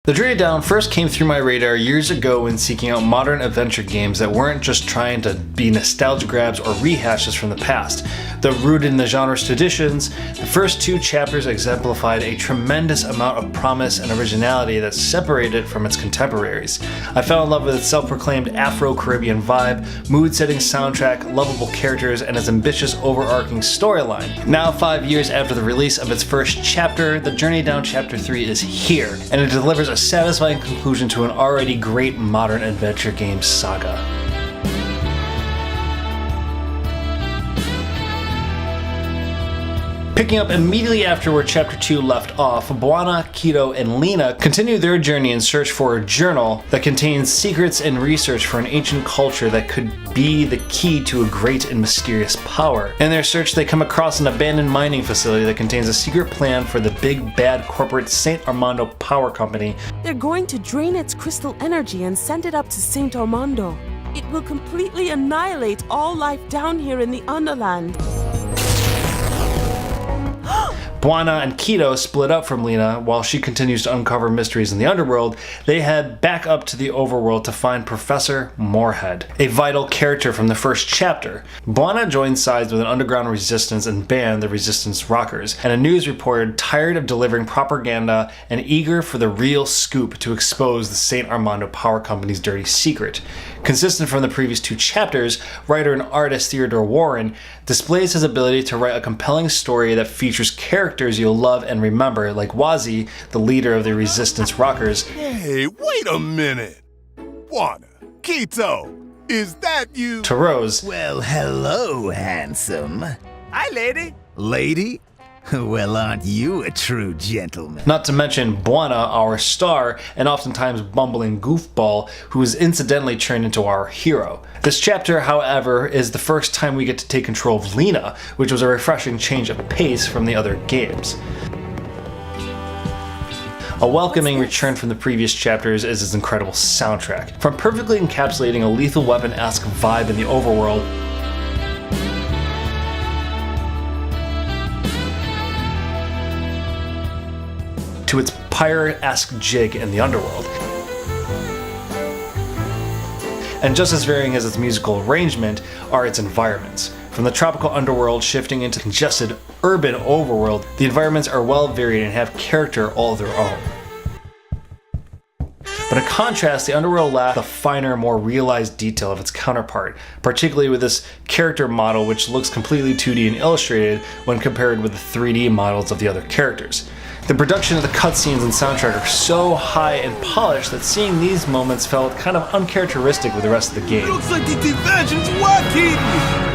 The Journey Down first came through my radar years ago when seeking out modern adventure games that weren't just trying to be nostalgia grabs or rehashes from the past. Though rooted in the genre's traditions, the first 2 chapters exemplified a tremendous amount of promise and originality that separated it from its contemporaries. I fell in love with its self-proclaimed Afro-Caribbean vibe, mood-setting soundtrack, lovable characters, and its ambitious overarching storyline. Now 5 years after the release of its first chapter, The Journey Down Chapter 3 is here, and it delivers a satisfying conclusion to an already great modern adventure game saga. Picking up immediately after where Chapter 2 left off, Buena, Quito, and Lena continue their journey in search for a journal that contains secrets and research for an ancient culture that could be the key to a great and mysterious power. In their search, they come across an abandoned mining facility that contains a secret plan for the big bad corporate St. Armando Power Company. They're going to drain its crystal energy and send it up to St. Armando. It will completely annihilate all life down here in the Underland. Buena and Quito split up from Lena while she continues to uncover mysteries in the underworld. They head back up to the overworld to find Professor Moorhead, a vital character from the first chapter. Buena joins sides with an underground resistance and band, the Resistance Rockers, and a news reporter tired of delivering propaganda and eager for the real scoop to expose the St. Armando Power Company's dirty secret. Consistent from the previous 2 chapters, writer and artist Theodore Warren displays his ability to write a compelling story that features characters you'll love and remember, like Wazi, the leader of the Resistance Rockers. Hey, wait a minute! Buena, Quito, is that you? To Rose. Well, hello, handsome. Hi, lady. Lady? Well, aren't you a true gentleman? Not to mention Buena, our star, and oftentimes bumbling goofball, who is incidentally turned into our hero. This chapter, however, is the first time we get to take control of Lena, which was a refreshing change of pace from the other games. A welcoming return from the previous chapters is its incredible soundtrack. From perfectly encapsulating a Lethal Weapon-esque vibe in the overworld, to its pirate-esque jig in the underworld. And just as varying as its musical arrangement are its environments. From the tropical underworld shifting into congested urban overworld, the environments are well varied and have character all of their own. But in contrast, the underworld lacks the finer, more realized detail of its counterpart, particularly with this character model which looks completely 2D and illustrated when compared with the 3D models of the other characters. The production of the cutscenes and soundtrack are so high and polished that seeing these moments felt kind of uncharacteristic with the rest of the game. Looks like the diversion's working!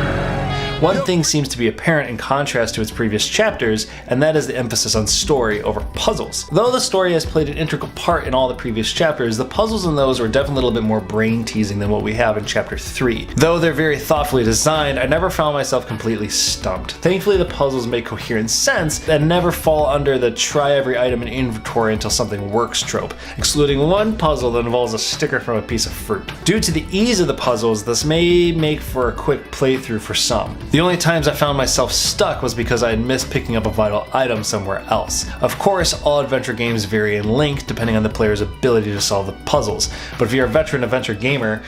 One thing seems to be apparent in contrast to its previous chapters, and that is the emphasis on story over puzzles. Though the story has played an integral part in all the previous chapters, the puzzles in those were definitely a little bit more brain-teasing than what we have in Chapter 3. Though they're very thoughtfully designed, I never found myself completely stumped. Thankfully, the puzzles make coherent sense and never fall under the try every item in inventory until something works trope, excluding one puzzle that involves a sticker from a piece of fruit. Due to the ease of the puzzles, this may make for a quick playthrough for some. The only times I found myself stuck was because I had missed picking up a vital item somewhere else. Of course, all adventure games vary in length depending on the player's ability to solve the puzzles, but if you're a veteran adventure gamer,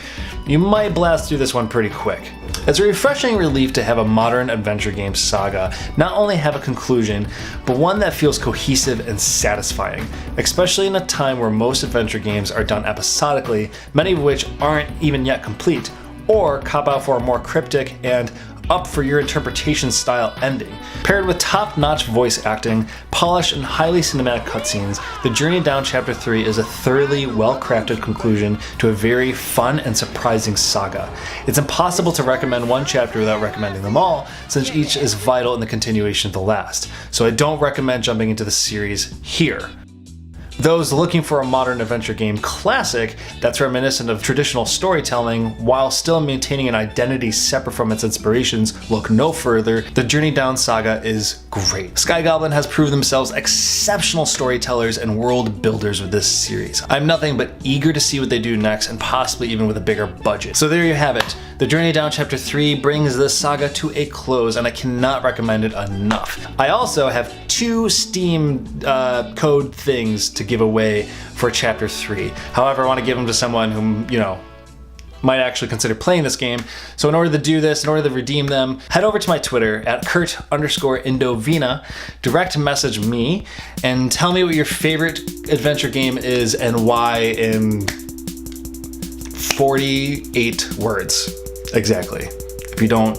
you might blast through this one pretty quick. It's a refreshing relief to have a modern adventure game saga not only have a conclusion, but one that feels cohesive and satisfying, especially in a time where most adventure games are done episodically, many of which aren't even yet complete, or cop out for a more cryptic and up for your interpretation style ending. Paired with top-notch voice acting, polished and highly cinematic cutscenes, The Journey Down Chapter 3 is a thoroughly well-crafted conclusion to a very fun and surprising saga. It's impossible to recommend one chapter without recommending them all, since each is vital in the continuation of the last, so I don't recommend jumping into the series here. Those looking for a modern adventure game classic that's reminiscent of traditional storytelling while still maintaining an identity separate from its inspirations look no further. The Journey Down saga is great. Sky Goblin has proved themselves exceptional storytellers and world builders with this series. I'm nothing but eager to see what they do next, and possibly even with a bigger budget. So there you have it, The journey down chapter 3 brings this saga to a close, and I cannot recommend it enough. I also have 2 Steam code things to give away for chapter 3. However, I want to give them to someone whom, you know, might actually consider playing this game. So in order to do this, in order to redeem them, head over to my Twitter at Kurt_Indovina, direct message me, and tell me what your favorite adventure game is and why in 48 words exactly. If you don't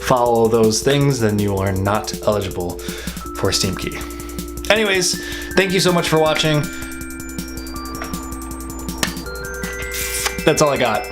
follow those things, then you are not eligible for a Steam key. Anyways, thank you so much for watching. That's all I got.